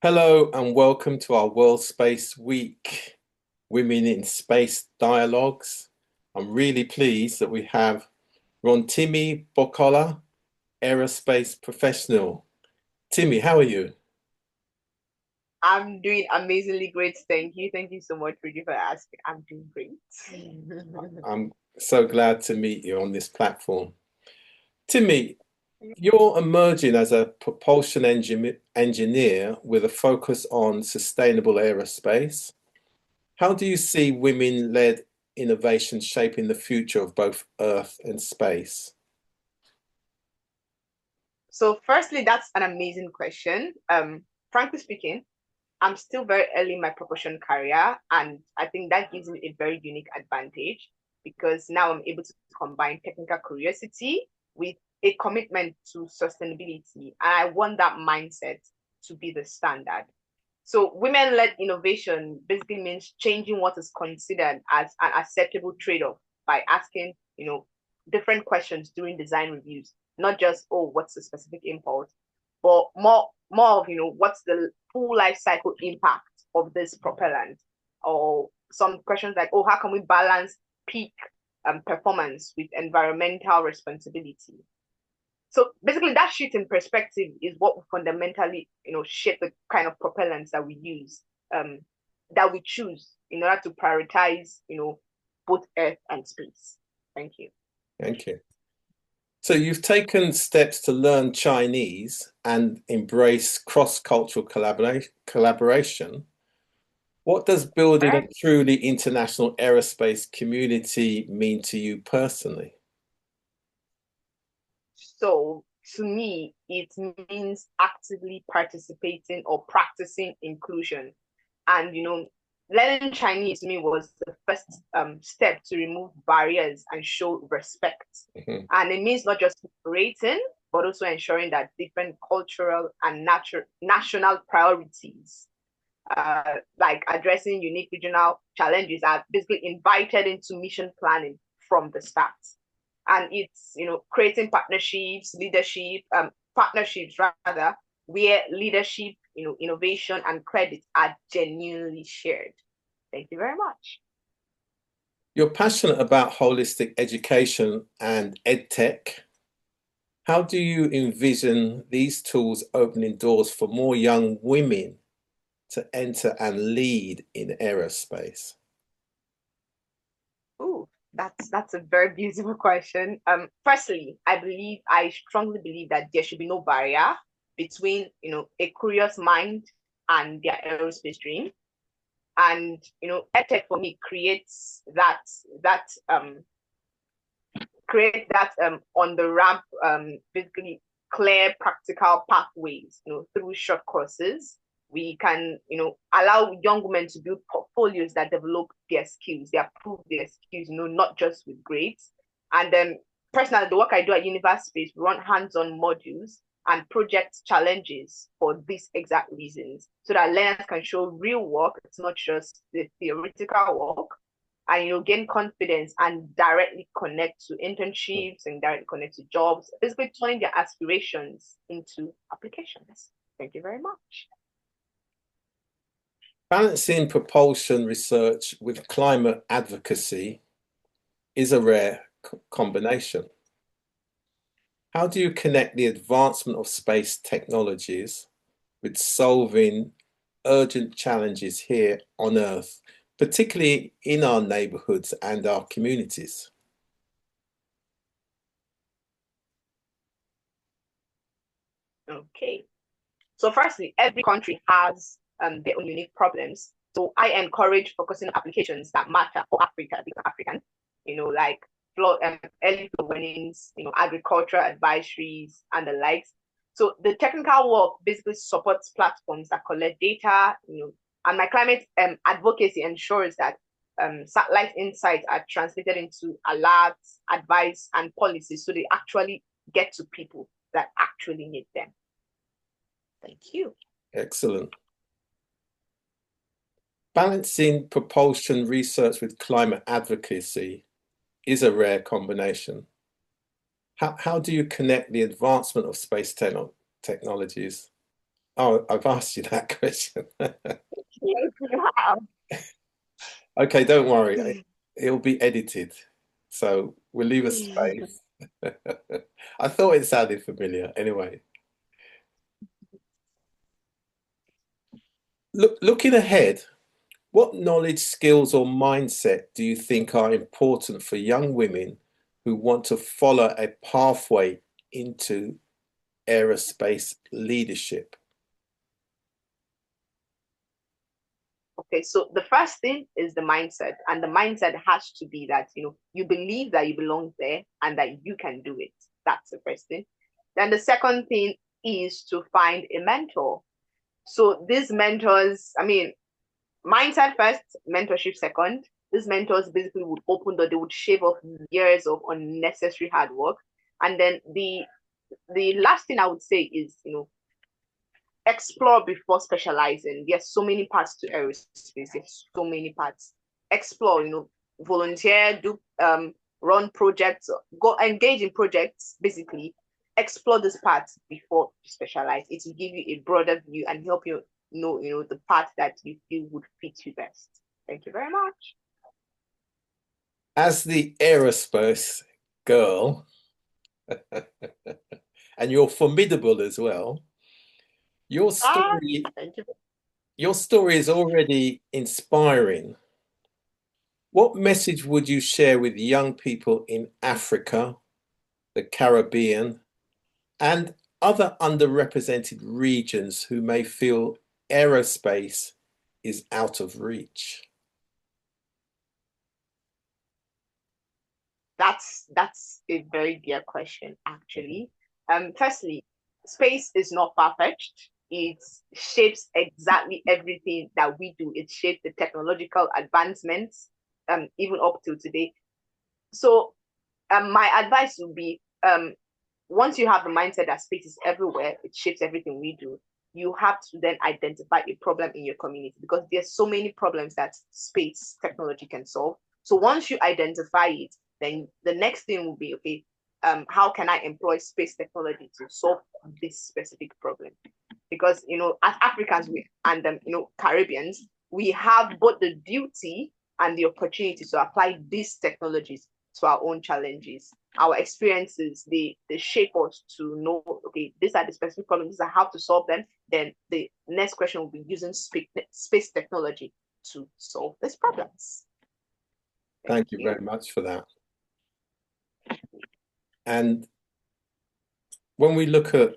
Hello and welcome to our World Space Week Women in Space Dialogues. I'm really pleased that we have Timi Bokola, aerospace professional. Timi, how are you? I'm doing amazingly great. Thank you. Thank you so much, Rudy, for asking. I'm doing great. I'm so glad to meet you on this platform. Timi, you're emerging as a engineer with a focus on sustainable aerospace. How do you see women-led innovation shaping the future of both Earth and space? So, firstly, that's an amazing question. Frankly speaking, I'm still very early in my propulsion career, and I think that gives me a very unique advantage because now I'm able to combine technical curiosity with a commitment to sustainability. And I want that mindset to be the standard. So women-led innovation basically means changing what is considered as an acceptable trade-off by asking, different questions during design reviews, not just, oh, what's the specific impulse, but more of, what's the full life cycle impact of this propellant? Or some questions like, oh, how can we balance peak performance with environmental responsibility? So basically, that shift in perspective is what fundamentally, shape the kind of propellants that we use, that we choose in order to prioritize, both Earth and space. Thank you. Thank you. So you've taken steps to learn Chinese and embrace cross-cultural collaboration. What does All building a right. truly international aerospace community mean to you personally? So to me, it means actively participating or practicing inclusion. And learning Chinese to me was the first step to remove barriers and show respect. Mhm. And it means not just cooperating, but also ensuring that different cultural and national priorities, like addressing unique regional challenges, are basically invited into mission planning from the start. And it's creating partnerships rather, where leadership, innovation and credit are genuinely shared. Thank you very much. You're passionate about holistic education and edtech. How do you envision these tools opening doors for more young women to enter and lead in aerospace? Ooh, that's a very beautiful question. Firstly, I strongly believe that there should be no barrier between a curious mind and their aerospace dream. And edtech for me create that on the ramp, basically clear practical pathways, through short courses. We can allow young women to build portfolios that develop their skills, they approve their skills, not just with grades. And then personally, the work I do at Universe Space, we run hands-on modules and project challenges for these exact reasons, so that learners can show real work. It's not just the theoretical work, and gain confidence and directly connect to internships and directly connect to jobs, basically turning their aspirations into applications. Thank you very much. Balancing propulsion research with climate advocacy is a rare combination. How do you connect the advancement of space technologies with solving urgent challenges here on Earth, particularly in our neighborhoods and our communities? Okay. So firstly, every country has their own unique problems. So I encourage focusing on applications that matter for Africa, because African, like early flow warnings, agricultural advisories and the likes. So the technical work basically supports platforms that collect data, and my climate advocacy ensures that satellite insights are translated into alerts, advice, and policies, so they actually get to people that actually need them. Thank you. Excellent. Balancing propulsion research with climate advocacy is a rare combination. How do you connect the advancement of space technologies Oh, I've asked you that question. Yes, you have. Okay, don't worry. It'll be edited. So we'll leave a space. I thought it sounded familiar. Anyway, looking ahead, what knowledge, skills, or mindset do you think are important for young women who want to follow a pathway into aerospace leadership? Okay, so the first thing is the mindset, and the mindset has to be that you believe that you belong there and that you can do it. That's the first thing. Then the second thing is to find a mentor. So these mentors, I mean, mindset first, mentorship second. These mentors basically would open the, they would shave off years of unnecessary hard work. And then the last thing I would say is, explore before specializing. There's so many parts to aerospace. There's so many parts. Explore, volunteer, do run projects, go engage in projects, basically. Explore this part before you specialize. It will give you a broader view and help you know, the part that you feel would fit you best. Thank you very much. As the aerospace girl, and you're formidable as well, your Ah, story, thank you. your story is already inspiring. What message would you share with young people in Africa, the Caribbean, and other underrepresented regions who may feel aerospace is out of reach? That's a very dear question, actually. Firstly, space is not far-fetched. It shapes exactly everything that we do. It shapes the technological advancements, even up to today. So, my advice would be, once you have the mindset that space is everywhere, it shapes everything we do. You have to then identify a problem in your community because there's so many problems that space technology can solve. So once you identify it, then the next thing will be, okay, how can I employ space technology to solve this specific problem? Because as Africans and Caribbeans, we have both the duty and the opportunity to apply these technologies to our own challenges. Our experiences, they shape us to know, okay, these are the specific problems, these are how to solve them. Then the next question will be using space technology to solve these problems. Thank Thank you you. very much for that. And when we look at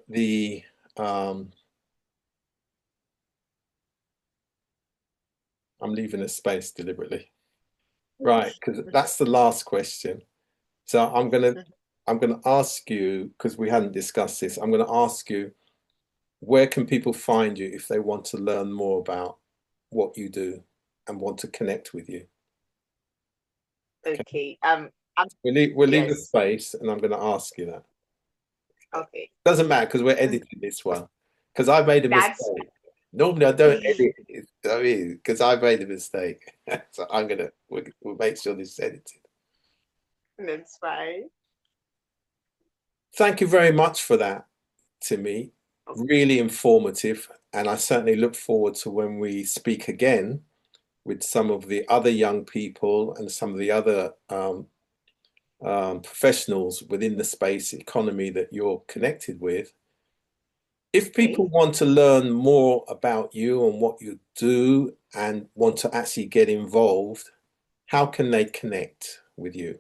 I'm leaving a space deliberately, right? Because that's the last question. So I'm gonna ask you, because we hadn't discussed this, I'm gonna ask you, where can people find you if they want to learn more about what you do and want to connect with you? Okay. Okay. We'll leave the Yes. space and I'm gonna ask you that. Okay. Doesn't matter because we're editing this one. Because I made a That's mistake. Normally I don't edit it, I mean, because I made a mistake. So we'll make sure this is edited. that's fine. Thank you very much for that, Timi. Really informative. And I certainly look forward to when we speak again with some of the other young people and some of the other professionals within the space economy that you're connected with. If Okay. people want to learn more about you and what you do and want to actually get involved, how can they connect with you?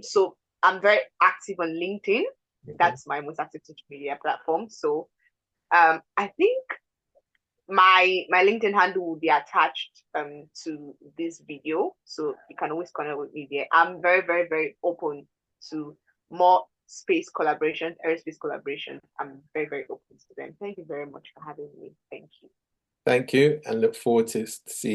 So I'm very active on LinkedIn. Mhm. That's my most active social media platform. So I think my LinkedIn handle will be attached to this video. So you can always connect with me there. I'm very, very, very open to more space collaboration, aerospace collaboration. I'm very, very open to them. Thank you very much for having me. Thank you. Thank you and look forward to seeing